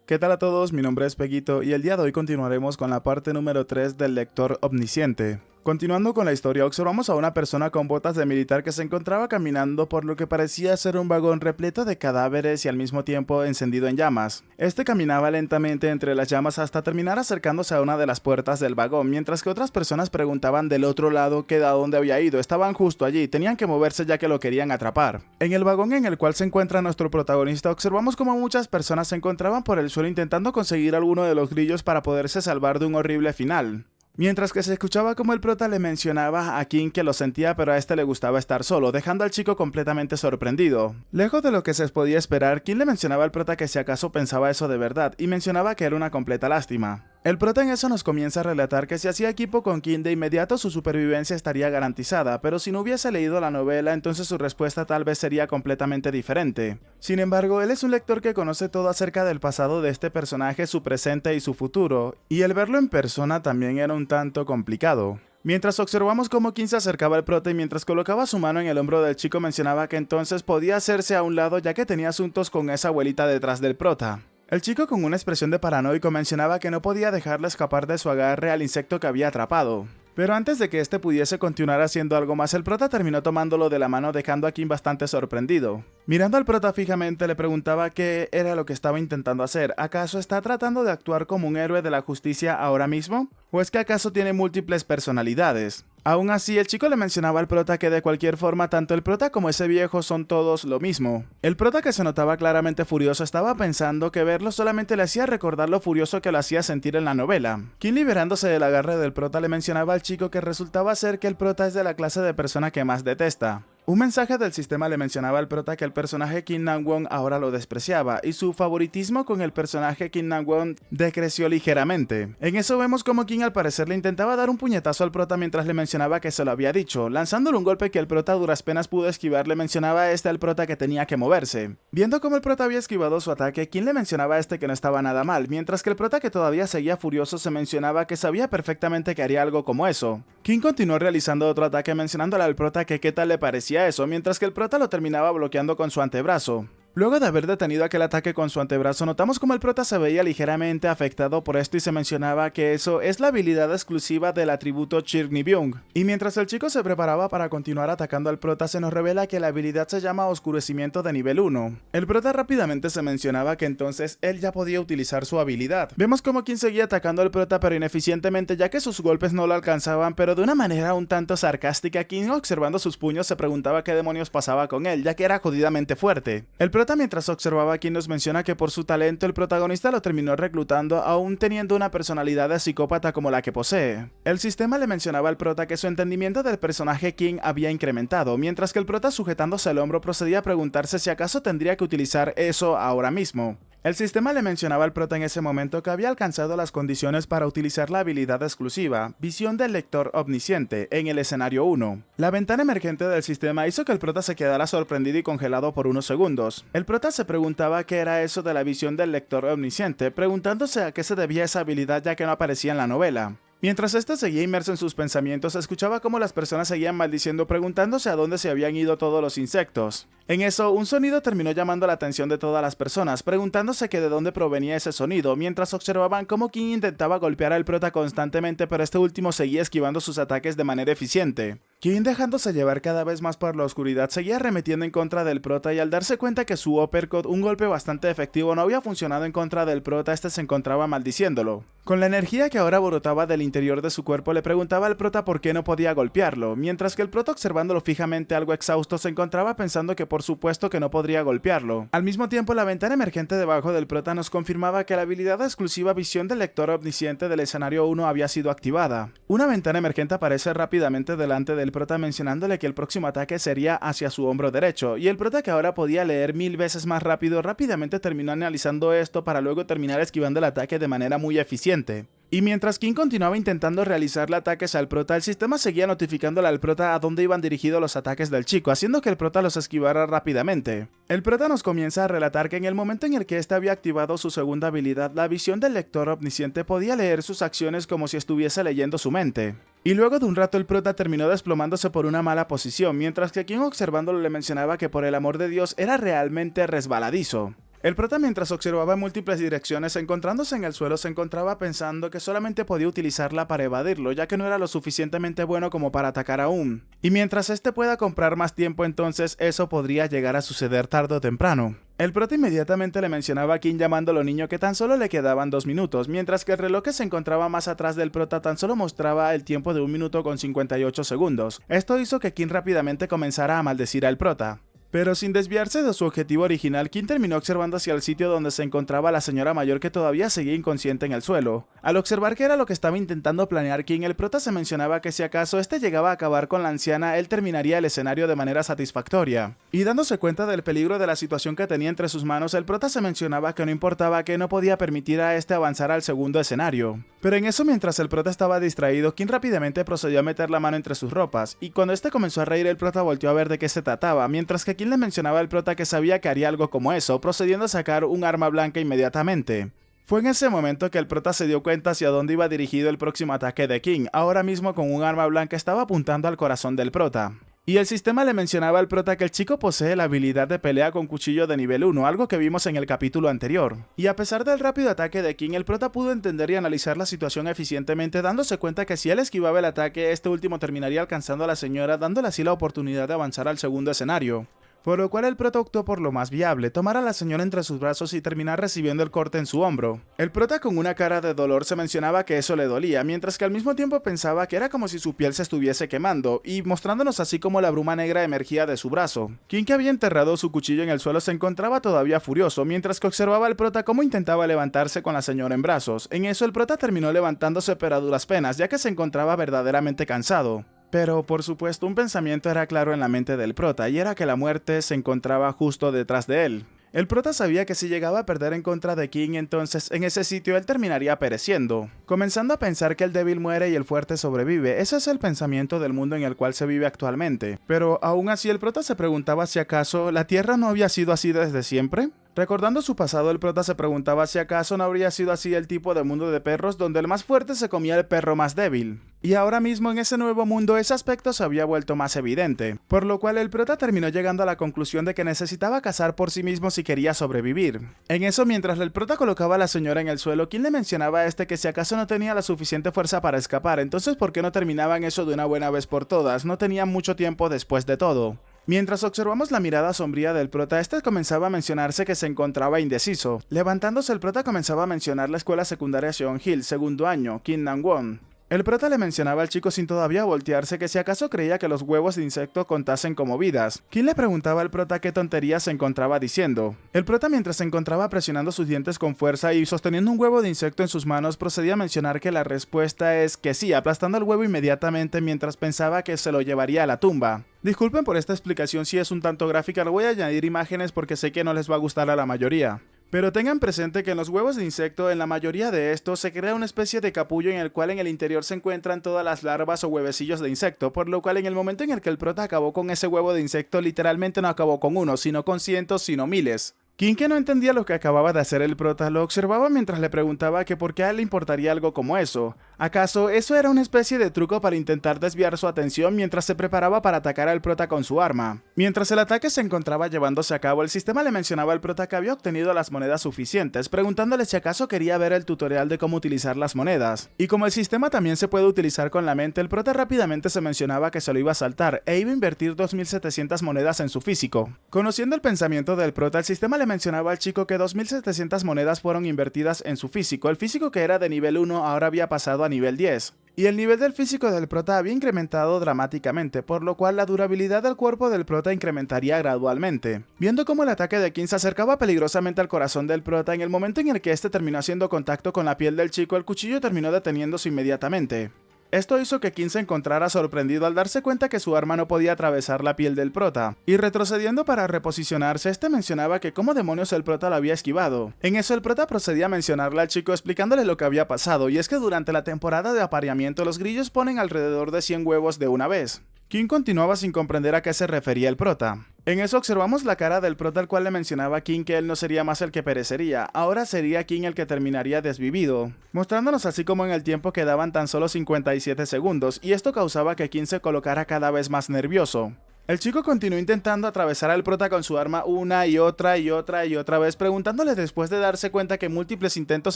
¿Qué tal a todos? Mi nombre es Peguito y el día de hoy continuaremos con la parte número 3 del lector omnisciente. Continuando con la historia, observamos a una persona con botas de militar que se encontraba caminando por lo que parecía ser un vagón repleto de cadáveres y al mismo tiempo encendido en llamas. Este caminaba lentamente entre las llamas hasta terminar acercándose a una de las puertas del vagón, mientras que otras personas preguntaban del otro lado que a dónde había ido. Estaban justo allí, tenían que moverse ya que lo querían atrapar. En el vagón en el cual se encuentra nuestro protagonista, observamos como muchas personas se encontraban por el suelo intentando conseguir alguno de los grillos para poderse salvar de un horrible final. Mientras que se escuchaba como el prota le mencionaba a King que lo sentía, pero a este le gustaba estar solo, dejando al chico completamente sorprendido. Lejos de lo que se podía esperar, King le mencionaba al prota que si acaso pensaba eso de verdad, y mencionaba que era una completa lástima. El prota en eso nos comienza a relatar que si hacía equipo con King de inmediato su supervivencia estaría garantizada, pero si no hubiese leído la novela entonces su respuesta tal vez sería completamente diferente. Sin embargo, él es un lector que conoce todo acerca del pasado de este personaje, su presente y su futuro, y el verlo en persona también era un tanto complicado. Mientras observamos cómo King se acercaba al prota y mientras colocaba su mano en el hombro del chico mencionaba que entonces podía hacerse a un lado ya que tenía asuntos con esa abuelita detrás del prota. El chico con una expresión de paranoico mencionaba que no podía dejarle escapar de su agarre al insecto que había atrapado. Pero antes de que este pudiese continuar haciendo algo más, el prota terminó tomándolo de la mano dejando a King bastante sorprendido. Mirando al prota fijamente le preguntaba qué era lo que estaba intentando hacer. ¿Acaso está tratando de actuar como un héroe de la justicia ahora mismo? ¿O es que acaso tiene múltiples personalidades? Aún así, el chico le mencionaba al prota que de cualquier forma tanto el prota como ese viejo son todos lo mismo. El prota, que se notaba claramente furioso, estaba pensando que verlo solamente le hacía recordar lo furioso que lo hacía sentir en la novela. King, liberándose del agarre del prota, le mencionaba al chico que resultaba ser que el prota es de la clase de persona que más detesta. Un mensaje del sistema le mencionaba al prota que el personaje Kim Nam-won ahora lo despreciaba y su favoritismo con el personaje Kim Nam-won decreció ligeramente. En eso vemos como Kim al parecer le intentaba dar un puñetazo al prota mientras le mencionaba que se lo había dicho, lanzándole un golpe que el prota a duras penas pudo esquivar. Le mencionaba a este al prota que tenía que moverse. Viendo cómo el prota había esquivado su ataque, Kim le mencionaba a este que no estaba nada mal, mientras que el prota, que todavía seguía furioso, se mencionaba que sabía perfectamente que haría algo como eso. Kim continuó realizando otro ataque mencionándole al prota que qué tal le parecía eso, mientras que el prota lo terminaba bloqueando con su antebrazo. Luego de haber detenido aquel ataque con su antebrazo, notamos como el prota se veía ligeramente afectado por esto y se mencionaba que eso es la habilidad exclusiva del atributo Chirgnibyung. Y mientras el chico se preparaba para continuar atacando al prota, se nos revela que la habilidad se llama Oscurecimiento de nivel 1. El prota rápidamente se mencionaba que entonces él ya podía utilizar su habilidad. Vemos como King seguía atacando al prota pero ineficientemente ya que sus golpes no lo alcanzaban, pero de una manera un tanto sarcástica. King, observando sus puños, se preguntaba qué demonios pasaba con él, ya que era jodidamente fuerte. El prota, mientras observaba a King, nos menciona que por su talento el protagonista lo terminó reclutando aún teniendo una personalidad de psicópata como la que posee. El sistema le mencionaba al prota que su entendimiento del personaje King había incrementado, mientras que el prota, sujetándose el hombro, procedía a preguntarse si acaso tendría que utilizar eso ahora mismo. El sistema le mencionaba al prota en ese momento que había alcanzado las condiciones para utilizar la habilidad exclusiva, Visión del Lector Omnisciente, en el escenario 1. La ventana emergente del sistema hizo que el prota se quedara sorprendido y congelado por unos segundos. El prota se preguntaba qué era eso de la Visión del Lector Omnisciente, preguntándose a qué se debía esa habilidad ya que no aparecía en la novela. Mientras este seguía inmerso en sus pensamientos, escuchaba cómo las personas seguían maldiciendo, preguntándose a dónde se habían ido todos los insectos. En eso, un sonido terminó llamando la atención de todas las personas, preguntándose que de dónde provenía ese sonido, mientras observaban cómo King intentaba golpear al prota constantemente, pero este último seguía esquivando sus ataques de manera eficiente. King, dejándose llevar cada vez más por la oscuridad, seguía arremetiendo en contra del prota y al darse cuenta que su uppercut, un golpe bastante efectivo, no había funcionado en contra del prota, este se encontraba maldiciéndolo. Con la energía que ahora brotaba del interior de su cuerpo, le preguntaba al prota por qué no podía golpearlo, mientras que el prota, observándolo fijamente algo exhausto, se encontraba pensando que por supuesto que no podría golpearlo. Al mismo tiempo, la ventana emergente debajo del prota nos confirmaba que la habilidad exclusiva Visión del Lector Omnisciente del escenario 1 había sido activada. Una ventana emergente aparece rápidamente delante del prota mencionándole que el próximo ataque sería hacia su hombro derecho, y el prota, que ahora podía leer 1000 veces más rápido, rápidamente terminó analizando esto para luego terminar esquivando el ataque de manera muy eficiente. Y mientras King continuaba intentando realizarle ataques al prota, el sistema seguía notificándole al prota a dónde iban dirigidos los ataques del chico, haciendo que el prota los esquivara rápidamente. El prota nos comienza a relatar que en el momento en el que este había activado su segunda habilidad, la Visión del Lector Omnisciente podía leer sus acciones como si estuviese leyendo su mente. Y luego de un rato el prota terminó desplomándose por una mala posición, mientras que King, observándolo, le mencionaba que por el amor de Dios era realmente resbaladizo. El prota, mientras observaba en múltiples direcciones, encontrándose en el suelo, se encontraba pensando que solamente podía utilizarla para evadirlo, ya que no era lo suficientemente bueno como para atacar aún. Y mientras este pueda comprar más tiempo, entonces eso podría llegar a suceder tarde o temprano. El prota inmediatamente le mencionaba a King llamándolo niño que tan solo le quedaban 2 minutos, mientras que el reloj que se encontraba más atrás del prota tan solo mostraba el tiempo de 1 minuto con 58 segundos. Esto hizo que King rápidamente comenzara a maldecir al prota. Pero sin desviarse de su objetivo original, King terminó observando hacia el sitio donde se encontraba la señora mayor que todavía seguía inconsciente en el suelo. Al observar que era lo que estaba intentando planear King, el prota se mencionaba que si acaso este llegaba a acabar con la anciana, él terminaría el escenario de manera satisfactoria. Y dándose cuenta del peligro de la situación que tenía entre sus manos, el prota se mencionaba que no importaba que no podía permitir a este avanzar al segundo escenario. Pero en eso, mientras el prota estaba distraído, King rápidamente procedió a meter la mano entre sus ropas, y cuando este comenzó a reír, el prota volteó a ver de qué se trataba, mientras que King le mencionaba al prota que sabía que haría algo como eso, procediendo a sacar un arma blanca inmediatamente. Fue en ese momento que el prota se dio cuenta hacia dónde iba dirigido el próximo ataque de King. Ahora mismo con un arma blanca estaba apuntando al corazón del prota. Y el sistema le mencionaba al prota que el chico posee la habilidad de pelea con cuchillo de nivel 1, algo que vimos en el capítulo anterior. Y a pesar del rápido ataque de King, el prota pudo entender y analizar la situación eficientemente, dándose cuenta que si él esquivaba el ataque, este último terminaría alcanzando a la señora, dándole así la oportunidad de avanzar al segundo escenario. Por lo cual el prota optó por lo más viable, tomar a la señora entre sus brazos y terminar recibiendo el corte en su hombro. El prota con una cara de dolor se mencionaba que eso le dolía, mientras que al mismo tiempo pensaba que era como si su piel se estuviese quemando, y mostrándonos así como la bruma negra emergía de su brazo. King, que había enterrado su cuchillo en el suelo, se encontraba todavía furioso, mientras que observaba al prota cómo intentaba levantarse con la señora en brazos. En eso el prota terminó levantándose pero a duras penas, ya que se encontraba verdaderamente cansado. Pero, por supuesto, un pensamiento era claro en la mente del prota, y era que la muerte se encontraba justo detrás de él. El prota sabía que si llegaba a perder en contra de King, entonces en ese sitio él terminaría pereciendo, comenzando a pensar que el débil muere y el fuerte sobrevive. Ese es el pensamiento del mundo en el cual se vive actualmente. Pero aún así el prota se preguntaba si acaso la Tierra no había sido así desde siempre. Recordando su pasado, el prota se preguntaba si acaso no habría sido así el tipo de mundo de perros donde el más fuerte se comía al perro más débil. Y ahora mismo en ese nuevo mundo ese aspecto se había vuelto más evidente, por lo cual el prota terminó llegando a la conclusión de que necesitaba cazar por sí mismo si quería sobrevivir. En eso, mientras el prota colocaba a la señora en el suelo, King le mencionaba a este que si acaso no tenía la suficiente fuerza para escapar, entonces ¿por qué no terminaban eso de una buena vez por todas? No tenían mucho tiempo después de todo. Mientras observamos la mirada sombría del prota, este comenzaba a mencionarse que se encontraba indeciso. Levantándose, el prota comenzaba a mencionar la escuela secundaria Seon Hill, segundo año, Kim Nang-won. El prota le mencionaba al chico sin todavía voltearse que si acaso creía que los huevos de insecto contasen como vidas. Kim le preguntaba al prota qué tontería se encontraba diciendo. El prota, mientras se encontraba presionando sus dientes con fuerza y sosteniendo un huevo de insecto en sus manos, procedía a mencionar que la respuesta es que sí, aplastando el huevo inmediatamente mientras pensaba que se lo llevaría a la tumba. Disculpen por esta explicación si es un tanto gráfica, le voy a añadir imágenes porque sé que no les va a gustar a la mayoría. Pero tengan presente que en los huevos de insecto, en la mayoría de estos, se crea una especie de capullo en el cual en el interior se encuentran todas las larvas o huevecillos de insecto, por lo cual en el momento en el que el prota acabó con ese huevo de insecto, literalmente no acabó con uno, sino con cientos, sino miles. King, que no entendía lo que acababa de hacer el prota, lo observaba mientras le preguntaba que por qué a él le importaría algo como eso. ¿Acaso eso era una especie de truco para intentar desviar su atención mientras se preparaba para atacar al prota con su arma? Mientras el ataque se encontraba llevándose a cabo, el sistema le mencionaba al prota que había obtenido las monedas suficientes, preguntándole si acaso quería ver el tutorial de cómo utilizar las monedas. Y como el sistema también se puede utilizar con la mente, el prota rápidamente se mencionaba que se lo iba a saltar e iba a invertir 2700 monedas en su físico. Conociendo el pensamiento del prota, el sistema le mencionaba al chico que 2700 monedas fueron invertidas en su físico. El físico, que era de nivel 1, ahora había pasado a nivel 10. Y el nivel del físico del prota había incrementado dramáticamente, por lo cual la durabilidad del cuerpo del prota incrementaría gradualmente. Viendo cómo el ataque de King se acercaba peligrosamente al corazón del prota, en el momento en el que este terminó haciendo contacto con la piel del chico, el cuchillo terminó deteniéndose inmediatamente. Esto hizo que King se encontrara sorprendido al darse cuenta que su arma no podía atravesar la piel del prota, y retrocediendo para reposicionarse, este mencionaba que cómo demonios el prota lo había esquivado. En eso el prota procedía a mencionarle al chico explicándole lo que había pasado, y es que durante la temporada de apareamiento los grillos ponen alrededor de 100 huevos de una vez. King continuaba sin comprender a qué se refería el prota. En eso observamos la cara del prota, al cual le mencionaba a King que él no sería más el que perecería, ahora sería King el que terminaría desvivido, mostrándonos así como en el tiempo quedaban tan solo 57 segundos, y esto causaba que King se colocara cada vez más nervioso. El chico continuó intentando atravesar al prota con su arma una y otra vez, preguntándole después de darse cuenta que múltiples intentos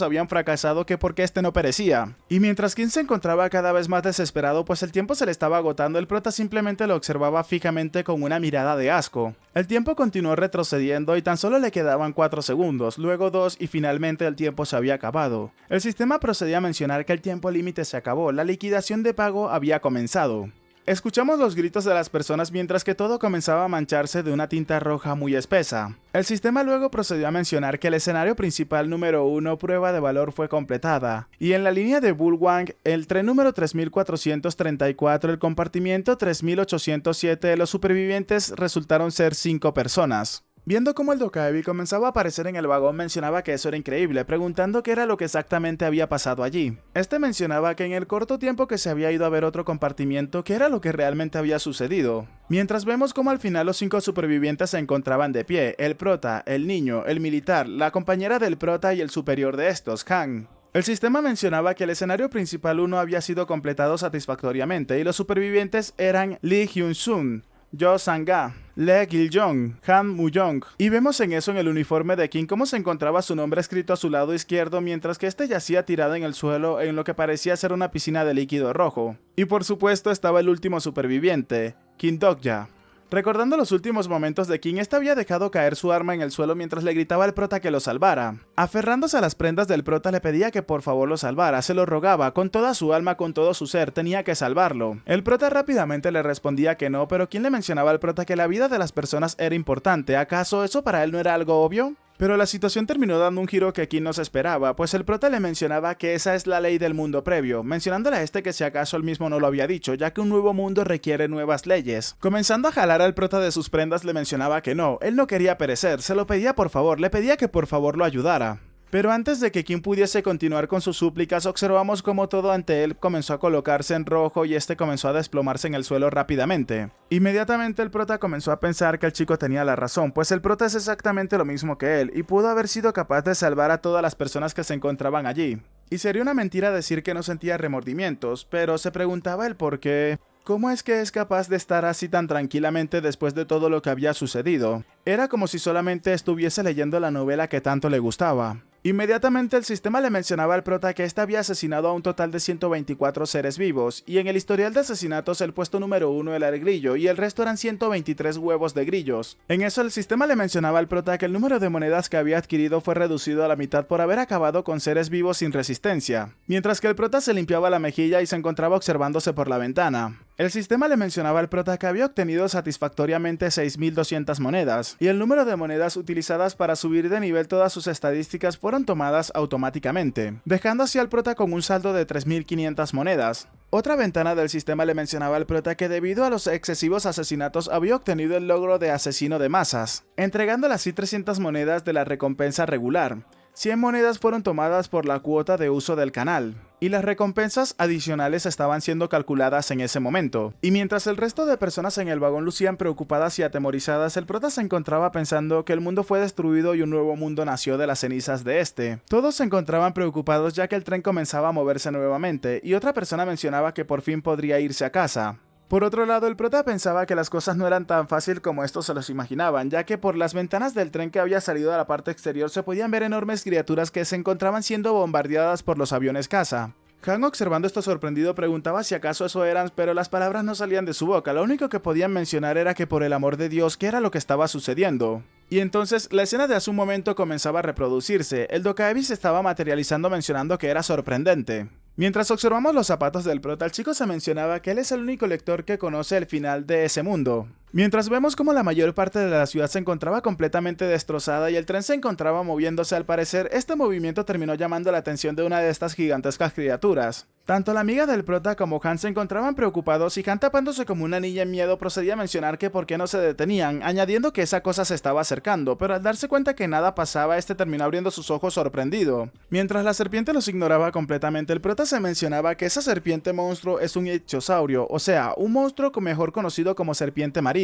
habían fracasado que por qué este no perecía. Y mientras King se encontraba cada vez más desesperado pues el tiempo se le estaba agotando, el prota simplemente lo observaba fijamente con una mirada de asco. El tiempo continuó retrocediendo y tan solo le quedaban 4 segundos, luego 2 y finalmente el tiempo se había acabado. El sistema procedía a mencionar que el tiempo límite se acabó, la liquidación de pago había comenzado. Escuchamos los gritos de las personas mientras que todo comenzaba a mancharse de una tinta roja muy espesa. El sistema luego procedió a mencionar que el escenario principal número 1 prueba de valor fue completada, y en la línea de Bulwang, el tren número 3434, el compartimiento 3807, los supervivientes resultaron ser 5 personas. Viendo cómo el Dokkaebi comenzaba a aparecer en el vagón, mencionaba que eso era increíble, preguntando qué era lo que exactamente había pasado allí. Este mencionaba que en el corto tiempo que se había ido a ver otro compartimiento, qué era lo que realmente había sucedido. Mientras vemos cómo al final los 5 supervivientes se encontraban de pie, el prota, el niño, el militar, la compañera del prota y el superior de estos, Han. El sistema mencionaba que el escenario principal 1 había sido completado satisfactoriamente y los supervivientes eran Lee Hyun-sun, Jo Sang-ga, Lee Gil-jong, Han Mu-jong, y vemos en eso en el uniforme de King cómo se encontraba su nombre escrito a su lado izquierdo mientras que este yacía tirado en el suelo en lo que parecía ser una piscina de líquido rojo. Y por supuesto estaba el último superviviente, Kim Dok-ja. Recordando los últimos momentos de King, este había dejado caer su arma en el suelo mientras le gritaba al prota que lo salvara. Aferrándose a las prendas del prota le pedía que por favor lo salvara, se lo rogaba, con toda su alma, con todo su ser, tenía que salvarlo. El prota rápidamente le respondía que no, pero King le mencionaba al prota que la vida de las personas era importante, ¿acaso eso para él no era algo obvio? Pero la situación terminó dando un giro que King no se esperaba, pues el prota le mencionaba que esa es la ley del mundo previo, mencionándole a este que si acaso él mismo no lo había dicho, ya que un nuevo mundo requiere nuevas leyes. Comenzando a jalar al prota de sus prendas le mencionaba que no, él no quería perecer, se lo pedía por favor, le pedía que por favor lo ayudara. Pero antes de que Kim pudiese continuar con sus súplicas, observamos cómo todo ante él comenzó a colocarse en rojo y este comenzó a desplomarse en el suelo rápidamente. Inmediatamente el prota comenzó a pensar que el chico tenía la razón, pues el prota es exactamente lo mismo que él, y pudo haber sido capaz de salvar a todas las personas que se encontraban allí. Y sería una mentira decir que no sentía remordimientos, pero se preguntaba el por qué. ¿Cómo es que es capaz de estar así tan tranquilamente después de todo lo que había sucedido? Era como si solamente estuviese leyendo la novela que tanto le gustaba. Inmediatamente el sistema le mencionaba al prota que este había asesinado a un total de 124 seres vivos, y en el historial de asesinatos el puesto número 1 era el grillo, y el resto eran 123 huevos de grillos. En eso el sistema le mencionaba al prota que el número de monedas que había adquirido fue reducido a la mitad por haber acabado con seres vivos sin resistencia, mientras que el prota se limpiaba la mejilla y se encontraba observándose por la ventana. El sistema le mencionaba al prota que había obtenido satisfactoriamente 6.200 monedas, y el número de monedas utilizadas para subir de nivel todas sus estadísticas fueron tomadas automáticamente, dejando así al prota con un saldo de 3.500 monedas. Otra ventana del sistema le mencionaba al prota que debido a los excesivos asesinatos había obtenido el logro de asesino de masas, entregándole así 300 monedas de la recompensa regular. 100 monedas fueron tomadas por la cuota de uso del canal, y las recompensas adicionales estaban siendo calculadas en ese momento. Y mientras el resto de personas en el vagón lucían preocupadas y atemorizadas, el prota se encontraba pensando que el mundo fue destruido y un nuevo mundo nació de las cenizas de este. Todos se encontraban preocupados ya que el tren comenzaba a moverse nuevamente, y otra persona mencionaba que por fin podría irse a casa. Por otro lado, el prota pensaba que las cosas no eran tan fácil como estos se los imaginaban, ya que por las ventanas del tren que había salido a la parte exterior se podían ver enormes criaturas que se encontraban siendo bombardeadas por los aviones caza. Han, observando esto sorprendido, preguntaba si acaso eso eran, pero las palabras no salían de su boca, lo único que podían mencionar era que por el amor de Dios, ¿qué era lo que estaba sucediendo? Y entonces, la escena de hace un momento comenzaba a reproducirse, el Dokkaebi se estaba materializando mencionando que era sorprendente. Mientras observamos los zapatos del prota, el chico se mencionaba que él es el único lector que conoce el final de ese mundo. Mientras vemos como la mayor parte de la ciudad se encontraba completamente destrozada y el tren se encontraba moviéndose, al parecer, este movimiento terminó llamando la atención de una de estas gigantescas criaturas. Tanto la amiga del prota como Han se encontraban preocupados y Han, tapándose como una niña en miedo, procedía a mencionar que por qué no se detenían, añadiendo que esa cosa se estaba acercando, pero al darse cuenta que nada pasaba, este terminó abriendo sus ojos sorprendido. Mientras la serpiente los ignoraba completamente, el prota se mencionaba que esa serpiente monstruo es un ichthyosauro, o sea, un monstruo mejor conocido como serpiente marina.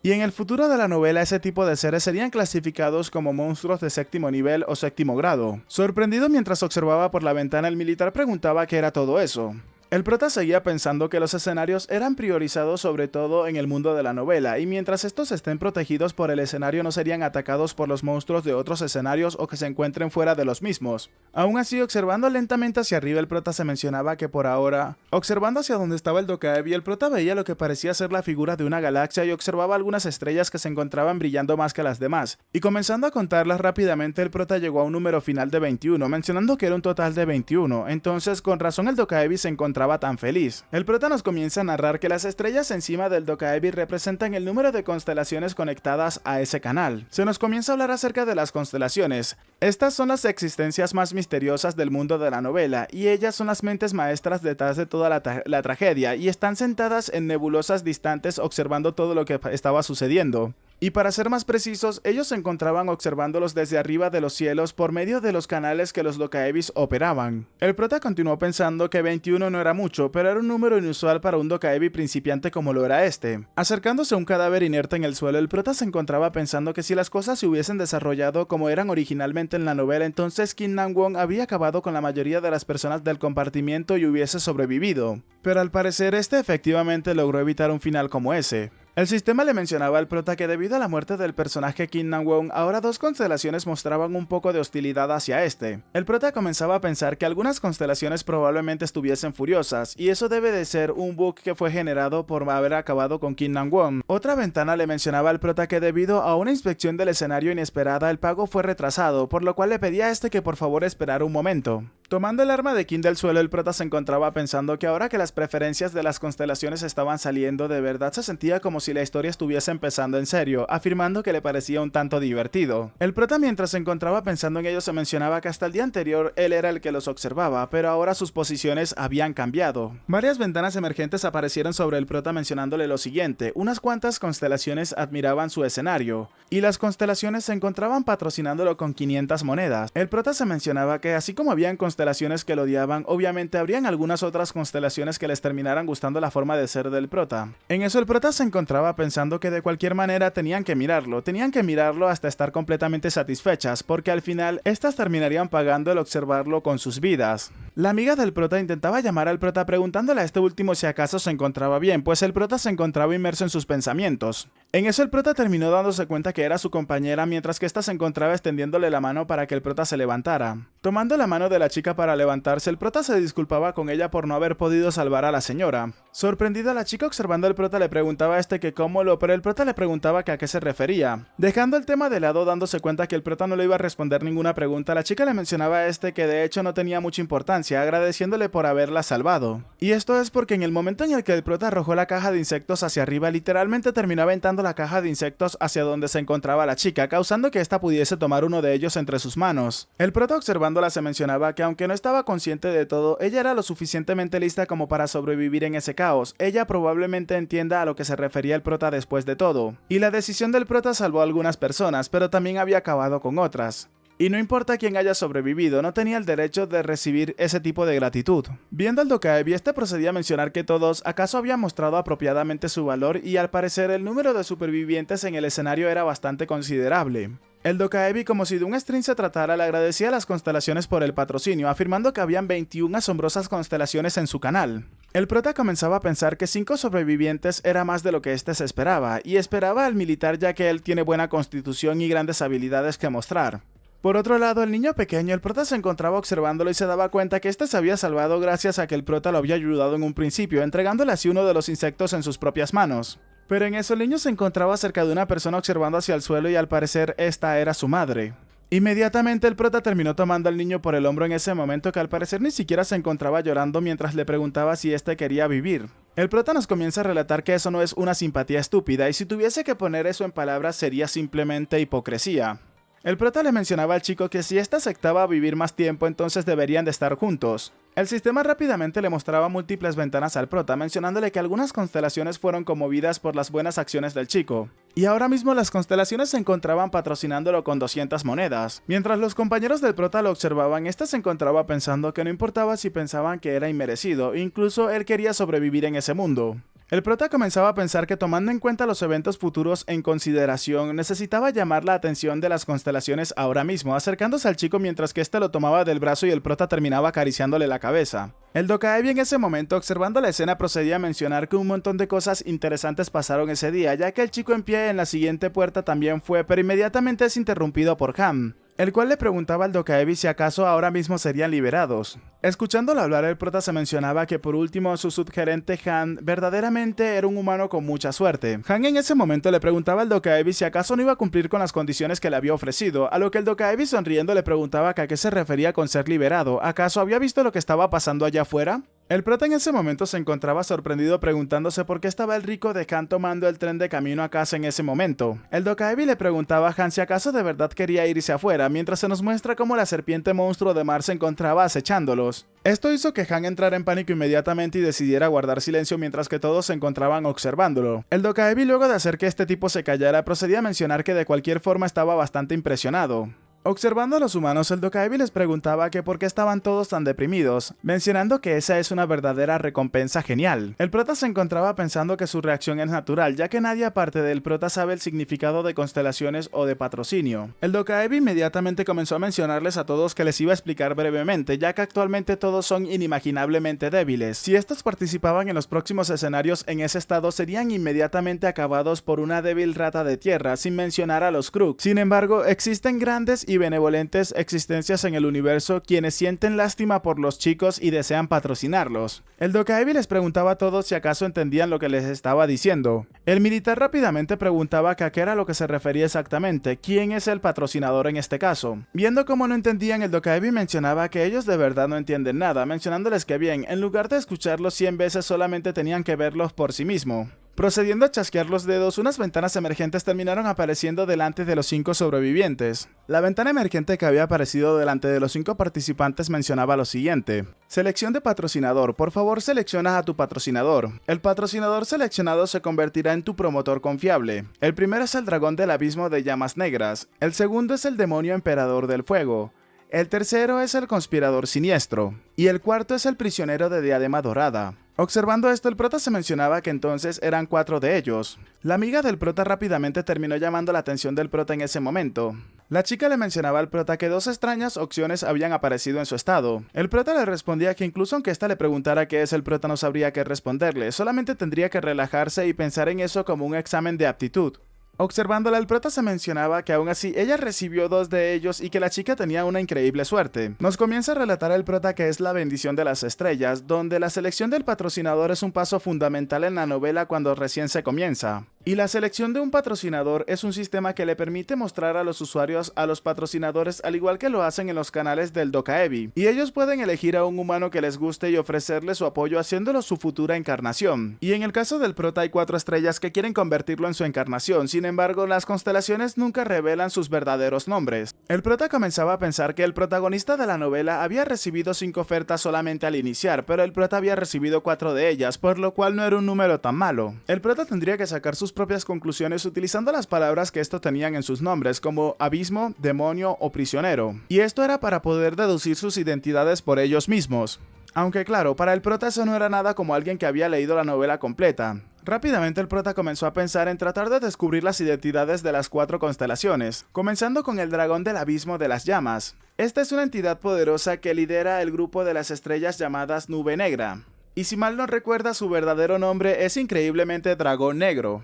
Y en el futuro de la novela ese tipo de seres serían clasificados como monstruos de séptimo nivel o séptimo grado. Sorprendido mientras observaba por la ventana, el militar preguntaba qué era todo eso. El prota seguía pensando que los escenarios eran priorizados sobre todo en el mundo de la novela, y mientras estos estén protegidos por el escenario no serían atacados por los monstruos de otros escenarios o que se encuentren fuera de los mismos. Aún así, observando lentamente hacia arriba, el prota se mencionaba que por ahora, observando hacia donde estaba el Dokaebi, el prota veía lo que parecía ser la figura de una galaxia y observaba algunas estrellas que se encontraban brillando más que las demás, y comenzando a contarlas rápidamente, el prota llegó a un número final de 21, mencionando que era un total de 21, entonces con razón el Dokaebi se encontraba tan feliz. El prota nos comienza a narrar que las estrellas encima del Dokaebi representan el número de constelaciones conectadas a ese canal. Se nos comienza a hablar acerca de las constelaciones. Estas son las existencias más misteriosas del mundo de la novela, y ellas son las mentes maestras detrás de toda la tragedia, y están sentadas en nebulosas distantes observando todo lo que estaba sucediendo. Y para ser más precisos, ellos se encontraban observándolos desde arriba de los cielos por medio de los canales que los Dokaebis operaban. El prota continuó pensando que 21 no era mucho, pero era un número inusual para un Dokaebi principiante como lo era este. Acercándose a un cadáver inerte en el suelo, el prota se encontraba pensando que si las cosas se hubiesen desarrollado como eran originalmente en la novela, entonces Kim Nam-won había acabado con la mayoría de las personas del compartimiento y hubiese sobrevivido. Pero al parecer este efectivamente logró evitar un final como ese. El sistema le mencionaba al prota que debido a la muerte del personaje Kim Nam-won, ahora dos constelaciones mostraban un poco de hostilidad hacia este. El prota comenzaba a pensar que algunas constelaciones probablemente estuviesen furiosas, y eso debe de ser un bug que fue generado por haber acabado con Kim Nam-won. Otra ventana le mencionaba al prota que debido a una inspección del escenario inesperada, el pago fue retrasado, por lo cual le pedía a este que por favor esperara un momento. Tomando el arma de Kim del suelo, el prota se encontraba pensando que ahora que las preferencias de las constelaciones estaban saliendo, de verdad se sentía como si la historia estuviese empezando en serio, afirmando que le parecía un tanto divertido. El prota, mientras se encontraba pensando en ello, se mencionaba que hasta el día anterior él era el que los observaba, pero ahora sus posiciones habían cambiado. Varias ventanas emergentes aparecieron sobre el prota mencionándole lo siguiente: unas cuantas constelaciones admiraban su escenario, y las constelaciones se encontraban patrocinándolo con 500 monedas. El prota se mencionaba que así como habían constelaciones que lo odiaban, obviamente habrían algunas otras constelaciones que les terminaran gustando la forma de ser del prota. En eso el prota se encontraba pensando que de cualquier manera tenían que mirarlo hasta estar completamente satisfechas, porque al final estas terminarían pagando el observarlo con sus vidas. La amiga del prota intentaba llamar al prota preguntándole a este último si acaso se encontraba bien, pues el prota se encontraba inmerso en sus pensamientos. En eso el prota terminó dándose cuenta que era su compañera, mientras que ésta se encontraba extendiéndole la mano para que el prota se levantara. Tomando la mano de la chica para levantarse, el prota se disculpaba con ella por no haber podido salvar a la señora. Sorprendida, la chica observando al prota le preguntaba a este que pero el prota le preguntaba que a qué se refería. Dejando el tema de lado, dándose cuenta que el prota no le iba a responder ninguna pregunta, la chica le mencionaba a este que de hecho no tenía mucha importancia, agradeciéndole por haberla salvado. Y esto es porque en el momento en el que el prota arrojó la caja de insectos hacia arriba, literalmente terminó aventando la caja de insectos hacia donde se encontraba la chica, causando que ésta pudiese tomar uno de ellos entre sus manos. El prota observándola se mencionaba que aunque no estaba consciente de todo, ella era lo suficientemente lista como para sobrevivir en ese caos. Ella probablemente entienda a lo que se refería el prota después de todo. Y la decisión del prota salvó a algunas personas, pero también había acabado con otras. Y no importa quién haya sobrevivido, no tenía el derecho de recibir ese tipo de gratitud. Viendo al Dokaebi, este procedía a mencionar que todos acaso habían mostrado apropiadamente su valor y al parecer el número de supervivientes en el escenario era bastante considerable. El Dokaebi, como si de un string se tratara, le agradecía a las constelaciones por el patrocinio, afirmando que habían 21 asombrosas constelaciones en su canal. El prota comenzaba a pensar que 5 sobrevivientes era más de lo que éste se esperaba, y esperaba al militar ya que él tiene buena constitución y grandes habilidades que mostrar. Por otro lado, el niño pequeño, el prota se encontraba observándolo y se daba cuenta que éste se había salvado gracias a que el prota lo había ayudado en un principio, entregándole así uno de los insectos en sus propias manos. Pero en eso el niño se encontraba cerca de una persona observando hacia el suelo y al parecer esta era su madre. Inmediatamente el prota terminó tomando al niño por el hombro en ese momento que al parecer ni siquiera se encontraba llorando mientras le preguntaba si éste quería vivir. El prota nos comienza a relatar que eso no es una simpatía estúpida y si tuviese que poner eso en palabras sería simplemente hipocresía. El prota le mencionaba al chico que si éste aceptaba vivir más tiempo entonces deberían de estar juntos. El sistema rápidamente le mostraba múltiples ventanas al prota, mencionándole que algunas constelaciones fueron conmovidas por las buenas acciones del chico. Y ahora mismo las constelaciones se encontraban patrocinándolo con 200 monedas. Mientras los compañeros del prota lo observaban, este se encontraba pensando que no importaba si pensaban que era inmerecido, incluso él quería sobrevivir en ese mundo. El prota comenzaba a pensar que tomando en cuenta los eventos futuros en consideración, necesitaba llamar la atención de las constelaciones ahora mismo, acercándose al chico mientras que éste lo tomaba del brazo y el prota terminaba acariciándole la cabeza. El Dokaebi en ese momento, observando la escena, procedía a mencionar que un montón de cosas interesantes pasaron ese día, ya que el chico en pie en la siguiente puerta también fue, pero inmediatamente es interrumpido por Ham, el cual le preguntaba al Dokaebi si acaso ahora mismo serían liberados. Escuchándolo hablar, el prota se mencionaba que por último su subgerente Han verdaderamente era un humano con mucha suerte. Han en ese momento le preguntaba al Dokaebi si acaso no iba a cumplir con las condiciones que le había ofrecido, a lo que el Dokaebi sonriendo le preguntaba que a qué se refería con ser liberado. ¿Acaso había visto lo que estaba pasando allá afuera? El prota en ese momento se encontraba sorprendido preguntándose por qué estaba el rico de Han tomando el tren de camino a casa en ese momento. El Dokaebi le preguntaba a Han si acaso de verdad quería irse afuera, mientras se nos muestra cómo la serpiente monstruo de mar se encontraba acechándolos. Esto hizo que Han entrara en pánico inmediatamente y decidiera guardar silencio mientras que todos se encontraban observándolo. El Dokaebi, luego de hacer que este tipo se callara, procedía a mencionar que de cualquier forma estaba bastante impresionado. Observando a los humanos, el Dokaebi les preguntaba que por qué estaban todos tan deprimidos, mencionando que esa es una verdadera recompensa genial. El prota se encontraba pensando que su reacción es natural, ya que nadie aparte del prota sabe el significado de constelaciones o de patrocinio. El Dokaebi inmediatamente comenzó a mencionarles a todos que les iba a explicar brevemente, ya que actualmente todos son inimaginablemente débiles. Si estos participaban en los próximos escenarios en ese estado, serían inmediatamente acabados por una débil rata de tierra, sin mencionar a los Krug. Sin embargo, existen grandes y benevolentes existencias en el universo quienes sienten lástima por los chicos y desean patrocinarlos. El Dokaebi les preguntaba a todos si acaso entendían lo que les estaba diciendo. El militar rápidamente preguntaba que a qué era lo que se refería exactamente, quién es el patrocinador en este caso. Viendo cómo no entendían, el Dokaebi mencionaba que ellos de verdad no entienden nada, mencionándoles que bien, en lugar de escucharlos 100 veces solamente tenían que verlos por sí mismo. Procediendo a chasquear los dedos, unas ventanas emergentes terminaron apareciendo delante de los 5 sobrevivientes. La ventana emergente que había aparecido delante de los 5 participantes mencionaba lo siguiente: selección de patrocinador, por favor selecciona a tu patrocinador. El patrocinador seleccionado se convertirá en tu promotor confiable. El primero es el dragón del abismo de llamas negras, el segundo es el demonio emperador del fuego, el tercero es el conspirador siniestro, y el cuarto es el prisionero de diadema dorada. Observando esto, el prota se mencionaba que entonces eran 4 de ellos. La amiga del prota rápidamente terminó llamando la atención del prota en ese momento. La chica le mencionaba al prota que 2 extrañas opciones habían aparecido en su estado. El prota le respondía que incluso aunque ésta le preguntara qué es, el prota no sabría qué responderle, solamente tendría que relajarse y pensar en eso como un examen de aptitud. Observándola, el prota se mencionaba que aún así ella recibió 2 de ellos y que la chica tenía una increíble suerte. Nos comienza a relatar el prota que es la bendición de las estrellas, donde la selección del patrocinador es un paso fundamental en la novela cuando recién se comienza. Y la selección de un patrocinador es un sistema que le permite mostrar a los usuarios a los patrocinadores al igual que lo hacen en los canales del Dokaebi. Y ellos pueden elegir a un humano que les guste y ofrecerle su apoyo haciéndolo su futura encarnación. Y en el caso del prota hay 4 estrellas que quieren convertirlo en su encarnación, sin embargo las constelaciones nunca revelan sus verdaderos nombres. El prota comenzaba a pensar que el protagonista de la novela había recibido 5 ofertas solamente al iniciar, pero el prota había recibido 4 de ellas, por lo cual no era un número tan malo. El prota tendría que sacar sus propias conclusiones utilizando las palabras que estos tenían en sus nombres, como abismo, demonio o prisionero. Y esto era para poder deducir sus identidades por ellos mismos. Aunque claro, para el prota eso no era nada como alguien que había leído la novela completa. Rápidamente el prota comenzó a pensar en tratar de descubrir las identidades de las 4 constelaciones, comenzando con el dragón del abismo de las llamas. Esta es una entidad poderosa que lidera el grupo de las estrellas llamadas Nube Negra. Y si mal no recuerda, su verdadero nombre es increíblemente Dragón Negro.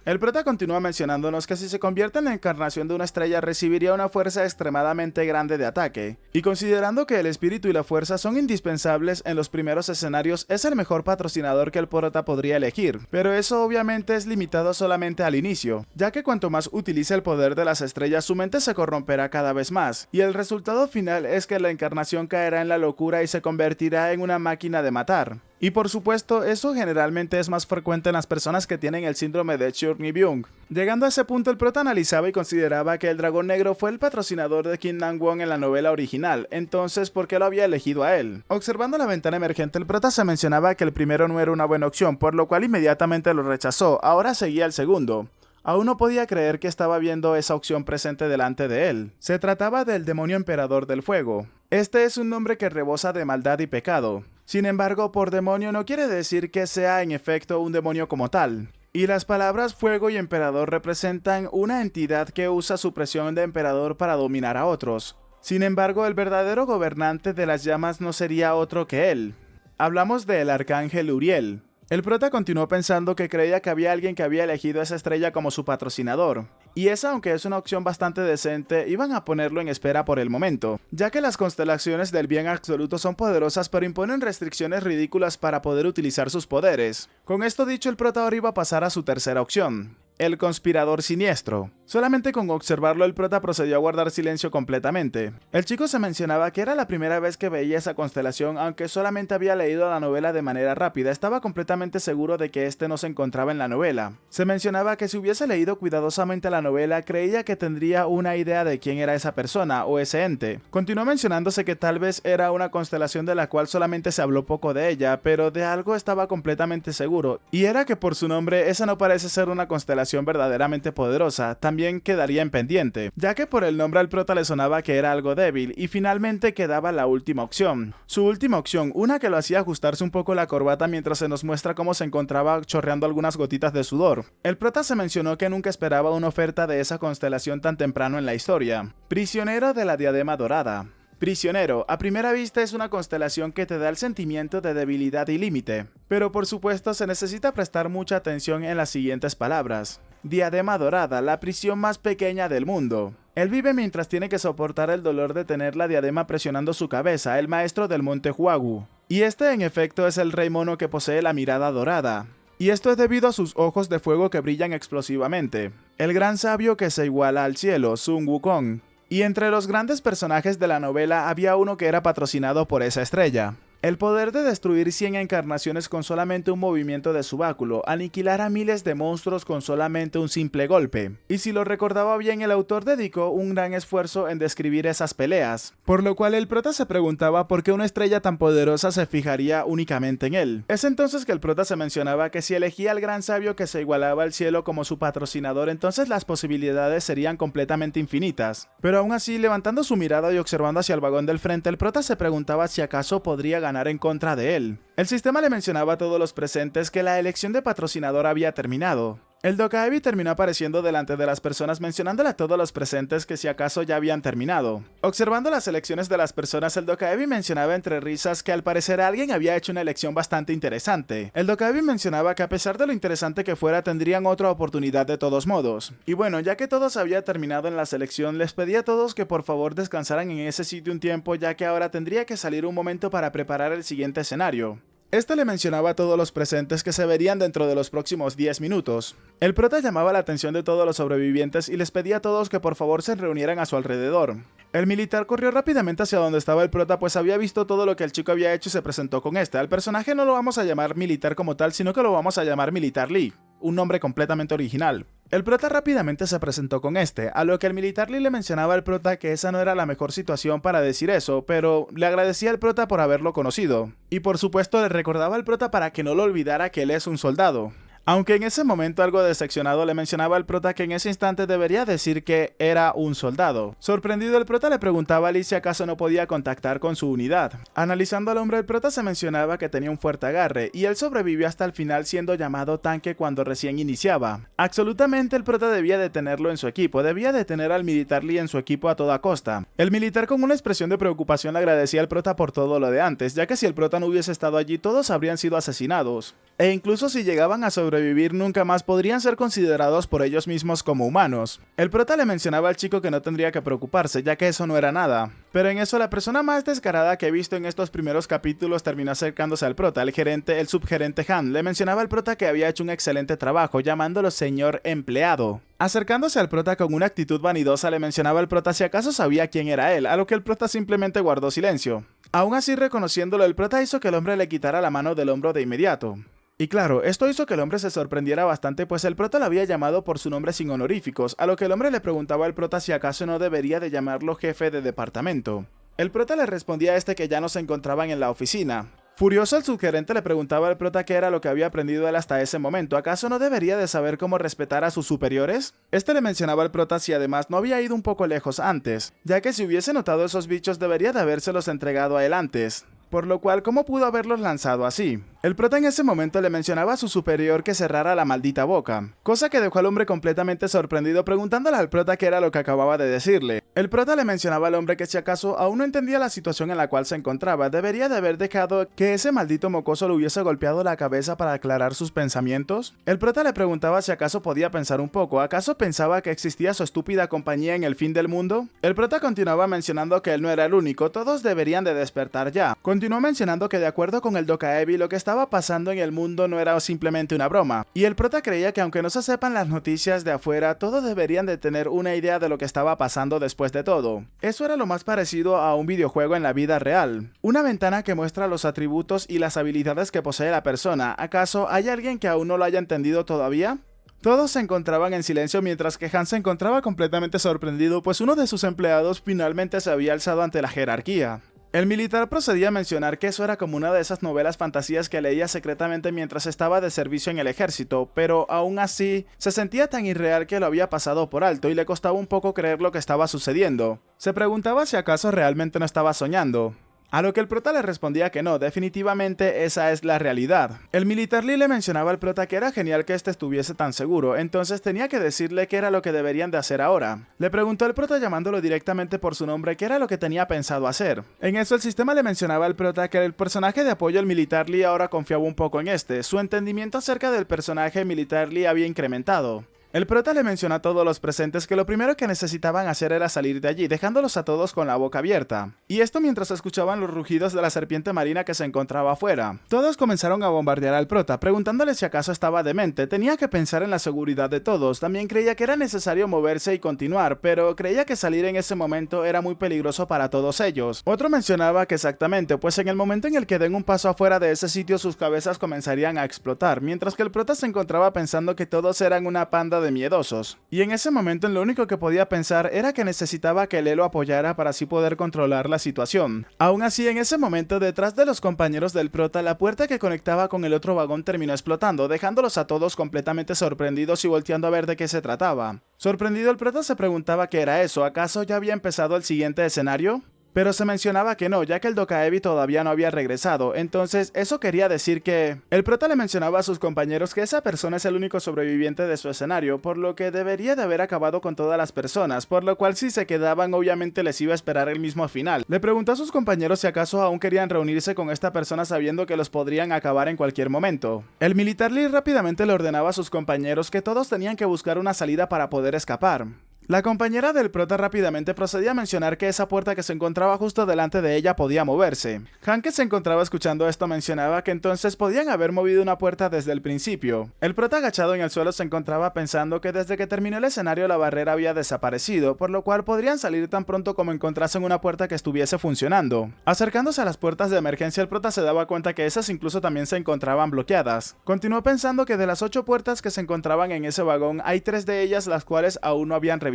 El prota continúa mencionándonos que si se convierte en la encarnación de una estrella recibiría una fuerza extremadamente grande de ataque, y considerando que el espíritu y la fuerza son indispensables en los primeros escenarios, es el mejor patrocinador que el prota podría elegir, pero eso obviamente es limitado solamente al inicio, ya que cuanto más utilice el poder de las estrellas su mente se corromperá cada vez más, y el resultado final es que la encarnación caerá en la locura y se convertirá en una máquina de matar. Y por supuesto, eso generalmente es más frecuente en las personas que tienen el síndrome de Churni-Byung. Llegando a ese punto, el prota analizaba y consideraba que el dragón negro fue el patrocinador de Kim Nam-won en la novela original, entonces ¿por qué lo había elegido a él? Observando la ventana emergente, el prota se mencionaba que el primero no era una buena opción, por lo cual inmediatamente lo rechazó, ahora seguía el segundo. Aún no podía creer que estaba viendo esa opción presente delante de él. Se trataba del demonio emperador del fuego. Este es un nombre que rebosa de maldad y pecado. Sin embargo, por demonio no quiere decir que sea en efecto un demonio como tal. Y las palabras fuego y emperador representan una entidad que usa su presión de emperador para dominar a otros. Sin embargo, el verdadero gobernante de las llamas no sería otro que él. Hablamos del arcángel Uriel. El prota continuó pensando que creía que había alguien que había elegido a esa estrella como su patrocinador. Y esa, aunque es una opción bastante decente, iban a ponerlo en espera por el momento, ya que las constelaciones del bien absoluto son poderosas pero imponen restricciones ridículas para poder utilizar sus poderes. Con esto dicho, el prota ahora iba a pasar a su tercera opción. El conspirador siniestro. Solamente con observarlo el prota procedió a guardar silencio completamente. El chico se mencionaba que era la primera vez que veía esa constelación, aunque solamente había leído la novela de manera rápida, estaba completamente seguro de que este no se encontraba en la novela. Se mencionaba que si hubiese leído cuidadosamente la novela, creía que tendría una idea de quién era esa persona o ese ente. Continuó mencionándose que tal vez era una constelación de la cual solamente se habló poco de ella, pero de algo estaba completamente seguro, y era que por su nombre esa no parece ser una constelación verdaderamente poderosa, también quedaría en pendiente, ya que por el nombre al prota le sonaba que era algo débil, y finalmente quedaba la última opción. Su última opción, una que lo hacía ajustarse un poco la corbata mientras se nos muestra cómo se encontraba chorreando algunas gotitas de sudor. El prota se mencionó que nunca esperaba una oferta de esa constelación tan temprano en la historia. Prisionero de la diadema dorada. Prisionero, a primera vista es una constelación que te da el sentimiento de debilidad y límite, pero por supuesto se necesita prestar mucha atención en las siguientes palabras. Diadema dorada, la prisión más pequeña del mundo. Él vive mientras tiene que soportar el dolor de tener la diadema presionando su cabeza, el maestro del monte Huagu. Y este en efecto es el rey mono que posee la mirada dorada. Y esto es debido a sus ojos de fuego que brillan explosivamente. El gran sabio que se iguala al cielo, Sun Wukong. Y entre los grandes personajes de la novela había uno que era patrocinado por esa estrella. El poder de destruir 100 encarnaciones con solamente un movimiento de su báculo, aniquilar a miles de monstruos con solamente un simple golpe. Y si lo recordaba bien, el autor dedicó un gran esfuerzo en describir esas peleas, por lo cual el prota se preguntaba por qué una estrella tan poderosa se fijaría únicamente en él. Es entonces que el prota se mencionaba que si elegía al gran sabio que se igualaba al cielo como su patrocinador, entonces las posibilidades serían completamente infinitas. Pero aún así, levantando su mirada y observando hacia el vagón del frente, el prota se preguntaba si acaso podría ganar en contra de él. El sistema le mencionaba a todos los presentes que la elección de patrocinador había terminado. El Dokaebi terminó apareciendo delante de las personas mencionándole a todos los presentes que si acaso ya habían terminado. Observando las elecciones de las personas, el Dokaebi mencionaba entre risas que al parecer alguien había hecho una elección bastante interesante. El Dokaebi mencionaba que a pesar de lo interesante que fuera, tendrían otra oportunidad de todos modos. Y bueno, ya que todos había terminado en la selección, les pedí a todos que por favor descansaran en ese sitio un tiempo, ya que ahora tendría que salir un momento para preparar el siguiente escenario. Este le mencionaba a todos los presentes que se verían dentro de los próximos 10 minutos. El prota llamaba la atención de todos los sobrevivientes y les pedía a todos que por favor se reunieran a su alrededor. El militar corrió rápidamente hacia donde estaba el prota, pues había visto todo lo que el chico había hecho y se presentó con este. Al personaje no lo vamos a llamar militar como tal, sino que lo vamos a llamar Militar Lee, un nombre completamente original. El prota rápidamente se presentó con este, a lo que el Militar Lee le mencionaba al prota que esa no era la mejor situación para decir eso, pero le agradecía al prota por haberlo conocido. Y por supuesto le recordaba al prota para que no lo olvidara que él es un soldado. Aunque en ese momento algo decepcionado le mencionaba al prota que en ese instante debería decir que era un soldado. Sorprendido, el prota le preguntaba a Lee si acaso no podía contactar con su unidad. Analizando al hombre, el prota se mencionaba que tenía un fuerte agarre, y él sobrevivió hasta el final siendo llamado tanque cuando recién iniciaba. Absolutamente el prota debía de tenerlo en su equipo, debía de tener al Militar Lee en su equipo a toda costa. El militar con una expresión de preocupación le agradecía al prota por todo lo de antes, ya que si el prota no hubiese estado allí todos habrían sido asesinados. E incluso si llegaban a sobrevivir nunca más podrían ser considerados por ellos mismos como humanos. El prota le mencionaba al chico que no tendría que preocuparse, ya que eso no era nada. Pero en eso la persona más descarada que he visto en estos primeros capítulos terminó acercándose al prota. El subgerente Han le mencionaba al prota que había hecho un excelente trabajo, llamándolo señor empleado. Acercándose al prota con una actitud vanidosa le mencionaba al prota si acaso sabía quién era él, a lo que el prota simplemente guardó silencio. Aún así, reconociéndolo, el prota hizo que el hombre le quitara la mano del hombro de inmediato. Y claro, esto hizo que el hombre se sorprendiera bastante, pues el prota lo había llamado por su nombre sin honoríficos, a lo que el hombre le preguntaba al prota si acaso no debería de llamarlo jefe de departamento. El prota le respondía a este que ya no se encontraban en la oficina. Furioso, el subgerente le preguntaba al prota qué era lo que había aprendido él hasta ese momento. ¿Acaso no debería de saber cómo respetar a sus superiores? Este le mencionaba al prota si además no había ido un poco lejos antes, ya que si hubiese notado esos bichos debería de habérselos entregado a él antes. por lo cual ¿cómo pudo haberlos lanzado así? El prota en ese momento le mencionaba a su superior que cerrara la maldita boca, cosa que dejó al hombre completamente sorprendido preguntándole al prota qué era lo que acababa de decirle. El prota le mencionaba al hombre que si acaso aún no entendía la situación en la cual se encontraba, debería de haber dejado que ese maldito mocoso le hubiese golpeado la cabeza para aclarar sus pensamientos. El prota le preguntaba si acaso podía pensar un poco, ¿acaso pensaba que existía su estúpida compañía en el fin del mundo? El prota continuaba mencionando que él no era el único, todos deberían de despertar ya. Continuó mencionando que de acuerdo con el Dokaebi lo que estaba pasando en el mundo no era simplemente una broma, y el prota creía que aunque no se sepan las noticias de afuera, todos deberían de tener una idea de lo que estaba pasando después de todo. Eso era lo más parecido a un videojuego en la vida real. Una ventana que muestra los atributos y las habilidades que posee la persona. ¿Acaso hay alguien que aún no lo haya entendido todavía? Todos se encontraban en silencio mientras que Han se encontraba completamente sorprendido, pues uno de sus empleados finalmente se había alzado ante la jerarquía. El militar procedía a mencionar que eso era como una de esas novelas fantasías que leía secretamente mientras estaba de servicio en el ejército, pero aún así se sentía tan irreal que lo había pasado por alto y le costaba un poco creer lo que estaba sucediendo. Se preguntaba si acaso realmente no estaba soñando. A lo que el prota le respondía que no, definitivamente esa es la realidad. El militar Lee le mencionaba al prota que era genial que este estuviese tan seguro, entonces tenía que decirle qué era lo que deberían de hacer ahora. Le preguntó al prota llamándolo directamente por su nombre qué era lo que tenía pensado hacer. En eso el sistema le mencionaba al prota que el personaje de apoyo al militar Lee ahora confiaba un poco en este, su entendimiento acerca del personaje militar Lee había incrementado. El prota le mencionó a todos los presentes que lo primero que necesitaban hacer era salir de allí, dejándolos a todos con la boca abierta. Y esto mientras escuchaban los rugidos de la serpiente marina que se encontraba afuera. Todos comenzaron a bombardear al prota, preguntándole si acaso estaba demente. Tenía que pensar en la seguridad de todos. También creía que era necesario moverse y continuar, pero creía que salir en ese momento era muy peligroso para todos ellos. Otro mencionaba que exactamente, pues en el momento en el que den un paso afuera de ese sitio sus cabezas comenzarían a explotar, mientras que el prota se encontraba pensando que todos eran una panda de miedosos. Y en ese momento lo único que podía pensar era que necesitaba que Lee lo apoyara para así poder controlar la situación. Aún así, en ese momento, detrás de los compañeros del prota, la puerta que conectaba con el otro vagón terminó explotando, dejándolos a todos completamente sorprendidos y volteando a ver de qué se trataba. Sorprendido, el prota se preguntaba qué era eso, ¿acaso ya había empezado el siguiente escenario? Pero se mencionaba que no, ya que el Dokaebi todavía no había regresado, entonces eso quería decir que... El prota le mencionaba a sus compañeros que esa persona es el único sobreviviente de su escenario, por lo que debería de haber acabado con todas las personas, por lo cual si se quedaban obviamente les iba a esperar el mismo final. Le preguntó a sus compañeros si acaso aún querían reunirse con esta persona sabiendo que los podrían acabar en cualquier momento. El militar Lee rápidamente le ordenaba a sus compañeros que todos tenían que buscar una salida para poder escapar. La compañera del prota rápidamente procedía a mencionar que esa puerta que se encontraba justo delante de ella podía moverse. Han, que se encontraba escuchando esto, mencionaba que entonces podían haber movido una puerta desde el principio. El prota agachado en el suelo se encontraba pensando que desde que terminó el escenario la barrera había desaparecido, por lo cual podrían salir tan pronto como encontrasen una puerta que estuviese funcionando. Acercándose a las puertas de emergencia, el prota se daba cuenta que esas incluso también se encontraban bloqueadas. Continuó pensando que de las 8 puertas que se encontraban en ese vagón, hay 3 de ellas las cuales aún no habían revisado.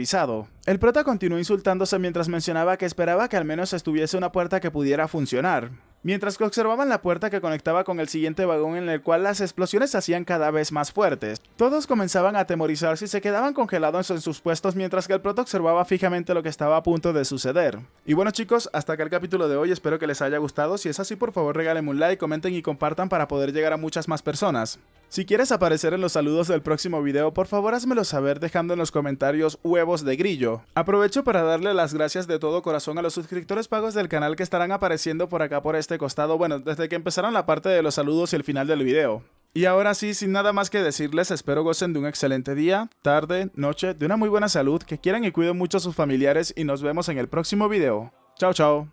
El prota continuó insultándose mientras mencionaba que esperaba que al menos estuviese una puerta que pudiera funcionar. Mientras que observaban la puerta que conectaba con el siguiente vagón en el cual las explosiones se hacían cada vez más fuertes. Todos comenzaban a atemorizarse y se quedaban congelados en sus puestos mientras que el prota observaba fijamente lo que estaba a punto de suceder. Y bueno chicos, hasta acá el capítulo de hoy, espero que les haya gustado. Si es así, por favor regálenme un like, comenten y compartan para poder llegar a muchas más personas. Si quieres aparecer en los saludos del próximo video, por favor házmelo saber dejando en los comentarios huevos de grillo. Aprovecho para darle las gracias de todo corazón a los suscriptores pagos del canal que estarán apareciendo por acá por este costado, bueno, desde que empezaron la parte de los saludos y el final del video. Y ahora sí, sin nada más que decirles, espero gocen de un excelente día, tarde, noche, de una muy buena salud, que quieran y cuiden mucho a sus familiares y nos vemos en el próximo video. Chao, chao.